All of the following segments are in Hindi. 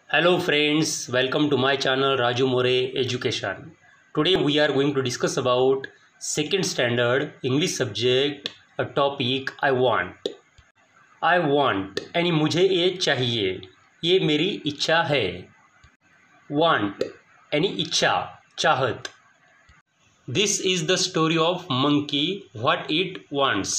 Hello friends, welcome to my channel Raju More Education. Today we are going to discuss about second standard English subject, a topic I want. I want यानी मुझे ये चाहिए, ये मेरी इच्छा है. Want यानी इच्छा, चाहत. This is the story of monkey what it wants.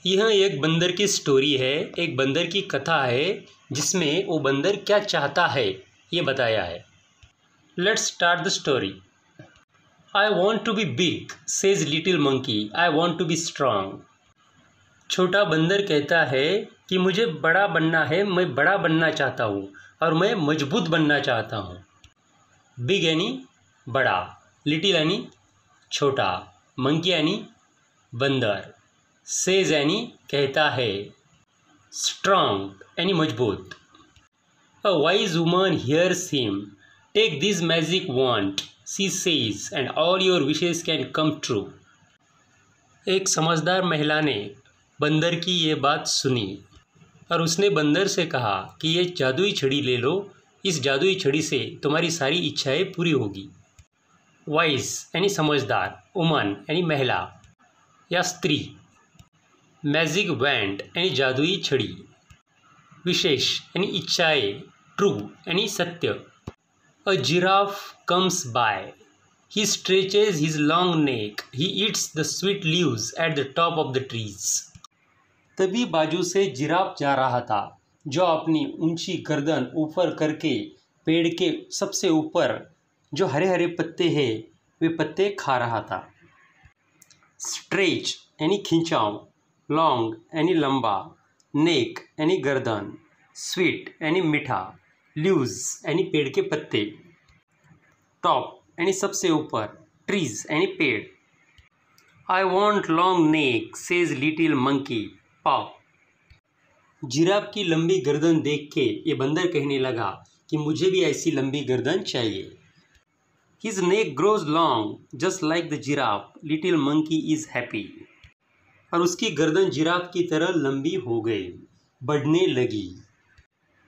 यह एक बंदर की स्टोरी है, एक बंदर की कथा है जिसमें वो बंदर क्या चाहता है ये बताया है. Let's start the story. I want to be big says little monkey, I want to be strong. छोटा बंदर कहता है कि मुझे बड़ा बनना है, मैं बड़ा बनना चाहता हूँ और मैं मजबूत बनना चाहता हूँ. बिग यानी बड़ा, लिटिल यानी छोटा, मंकी यानी बंदर, सेज यानी कहता है, स्ट्रांग यानी मजबूत. A wise woman hears him, take this magic wand she says and all your wishes can come true. एक समझदार महिला ने बंदर की ये बात सुनी और उसने बंदर से कहा कि ये जादुई छड़ी ले लो, इस जादुई छड़ी से तुम्हारी सारी इच्छाएं पूरी होगी. वाइज यानी समझदार, वुमन यानी महिला या स्त्री, मैजिक वैंड यानी जादुई छड़ी, विशेष यानी इच्छाएं, ट्रू यानी सत्य. A giraffe comes by, he stretches his long neck, he eats the sweet leaves at the top of the trees. तभी बाजू से जिराफ जा रहा था जो अपनी ऊंची गर्दन ऊपर करके पेड़ के सबसे ऊपर जो हरे हरे पत्ते हैं वे पत्ते खा रहा था. स्ट्रेच यानी खिंचाव, लॉन्ग यानी लंबा, नेक यानी गर्दन, स्वीट यानी मीठा, लीव्स यानी पेड़ के पत्ते, टॉप यानी सबसे ऊपर, ट्रीज यानी पेड़. I want long neck says little monkey pav. Giraffe की लंबी गर्दन देख के ये बंदर कहने लगा कि मुझे भी ऐसी लंबी गर्दन चाहिए. His neck grows long just like the giraffe, little monkey is happy. और उसकी गर्दन जिराफ की तरह लंबी हो गई, बढ़ने लगी.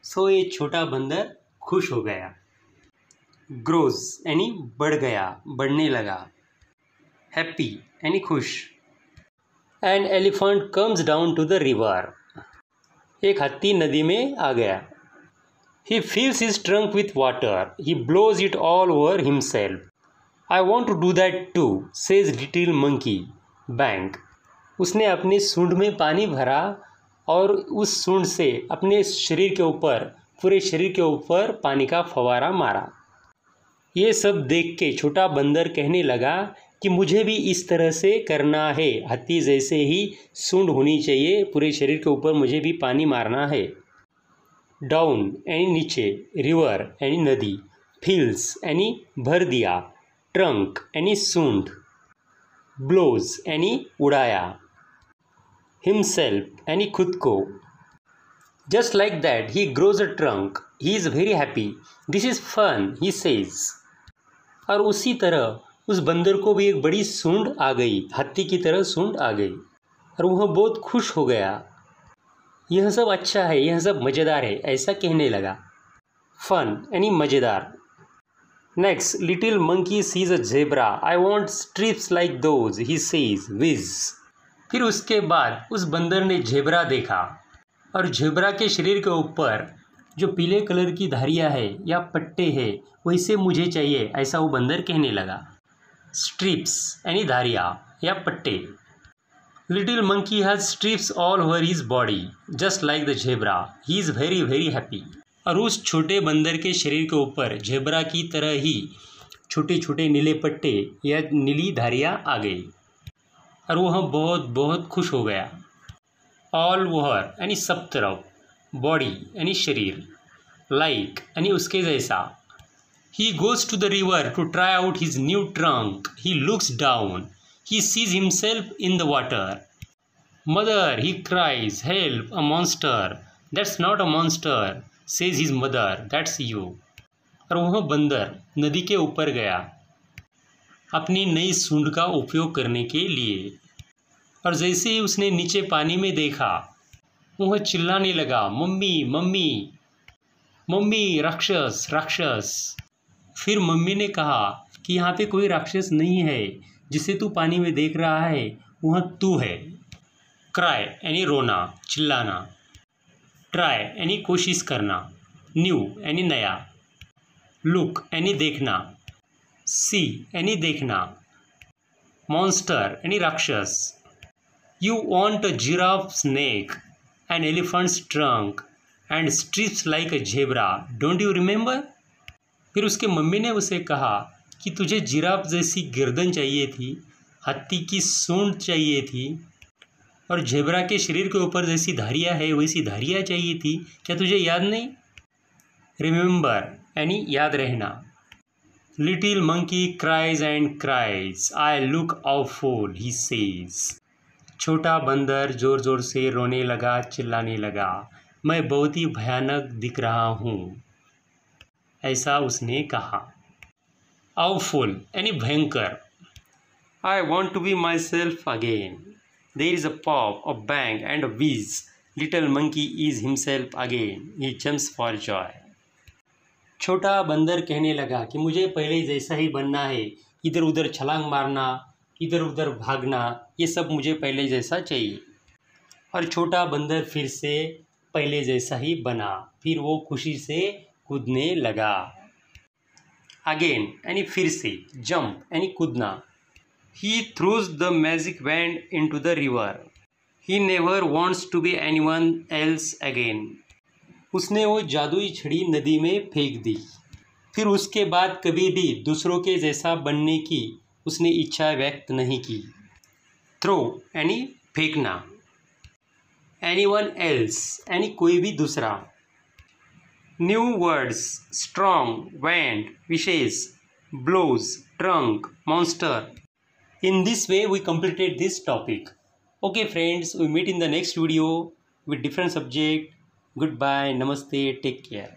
सो ये छोटा बंदर खुश हो गया. ग्रोज यानी बढ़ गया, बढ़ने लगा. हैप्पी यानी खुश. An elephant comes down to the river, एक हाथी नदी में आ गया. He fills his trunk with water, he blows it all over himself. I want to do that too says little monkey bank. उसने अपनी सूंड में पानी भरा और उस सूंड से अपने शरीर के ऊपर, पूरे शरीर के ऊपर पानी का फवारा मारा. ये सब देख के छोटा बंदर कहने लगा कि मुझे भी इस तरह से करना है, हाथी जैसे ही सूंड होनी चाहिए, पूरे शरीर के ऊपर मुझे भी पानी मारना है. डाउन यानी नीचे, रिवर यानी नदी, फिल्स यानी भर दिया, ट्रंक यानी सूंड, ब्लोज यानी उड़ाया, हिमसेल्फ यानी खुद को. Just like that he grows a trunk, he is very happy, this is fun he says. और उसी तरह उस बंदर को भी एक बड़ी सूंड आ गई, हाथी की तरह सूंड आ गई और वह बहुत खुश हो गया. यह सब अच्छा है, यह सब मज़ेदार है, ऐसा कहने लगा. फन यानी मज़ेदार. Next, little monkey sees a zebra, I want stripes like those he says whizz. फिर उसके बाद उस बंदर ने ज़ेब्रा देखा और ज़ेब्रा के शरीर के ऊपर जो पीले कलर की धारियाँ है या पट्टे हैं वैसे मुझे चाहिए, ऐसा वो बंदर कहने लगा. स्ट्रिप्स यानी धारियाँ या पट्टे. Little monkey has strips all over his body just like the zebra, he is very very happy. और उस छोटे बंदर के शरीर के ऊपर ज़ेब्रा की तरह ही छोटे छोटे नीले पट्टे या नीली धारियाँ आ गई और वह बहुत बहुत खुश हो गया. ऑल ओवर यानी सब तरफ, बॉडी यानी शरीर, लाइक यानी उसके जैसा. He goes to the river to try out his new trunk, he looks down, he sees himself in the water. Mother he cries, help a monster, that's not a monster says his mother, that's you. और वह बंदर नदी के ऊपर गया अपनी नई सूंड का उपयोग करने के लिए. और जैसे ही उसने नीचे पानी में देखा वह चिल्लाने लगा, मम्मी मम्मी. मम्मी राक्षस राक्षस। फिर मम्मी ने कहा कि यहाँ पे कोई राक्षस नहीं है, जिसे तू पानी में देख रहा है वह तू है। क्राई यानी रोना चिल्लाना, ट्राई यानी कोशिश करना, न्यू यानी नया, लुक यानी देखना, सी यानी देखना, मॉन्स्टर यानी राक्षस। You want a giraffe's neck an elephant's trunk and stripes like a zebra, don't you remember. फिर उसके मम्मी ने उसे कहा कि तुझे जिराफ जैसी गर्दन चाहिए थी, हाथी की सूंड चाहिए थी और झेब्रा के शरीर के ऊपर जैसी धारियाँ है वैसी धारियाँ चाहिए थी, क्या तुझे याद नहीं। रिमेंबर यानी याद रहना। Little monkey cries and cries, I look awful he says. छोटा बंदर ज़ोर ज़ोर से रोने लगा, चिल्लाने लगा, मैं बहुत ही भयानक दिख रहा हूँ, ऐसा उसने कहा। awful यानी भयंकर। I want to be myself again. There is a pop, a bang and a whiz. Little monkey is himself again. He jumps for joy. छोटा बंदर कहने लगा कि मुझे पहले जैसा ही बनना है, इधर उधर छलांग मारना, इधर उधर भागना, ये सब मुझे पहले जैसा चाहिए। और छोटा बंदर फिर से पहले जैसा ही बना, फिर वो खुशी से कूदने लगा। अगेन यानी फिर से, जंप यानी कूदना। He throws the magic wand into the river. He never wants to be anyone else again. उसने वो जादुई छड़ी नदी में फेंक दी। फिर उसके बाद कभी भी दूसरों के जैसा बनने की उसने इच्छा व्यक्त नहीं की। थ्रो यानी फेंकना, anyone else यानी कोई भी दूसरा। New words, strong, wand, wishes, blows, trunk, monster. In this way we completed this topic. Okay friends, we meet in the next video with different subject. Goodbye, namaste, take care.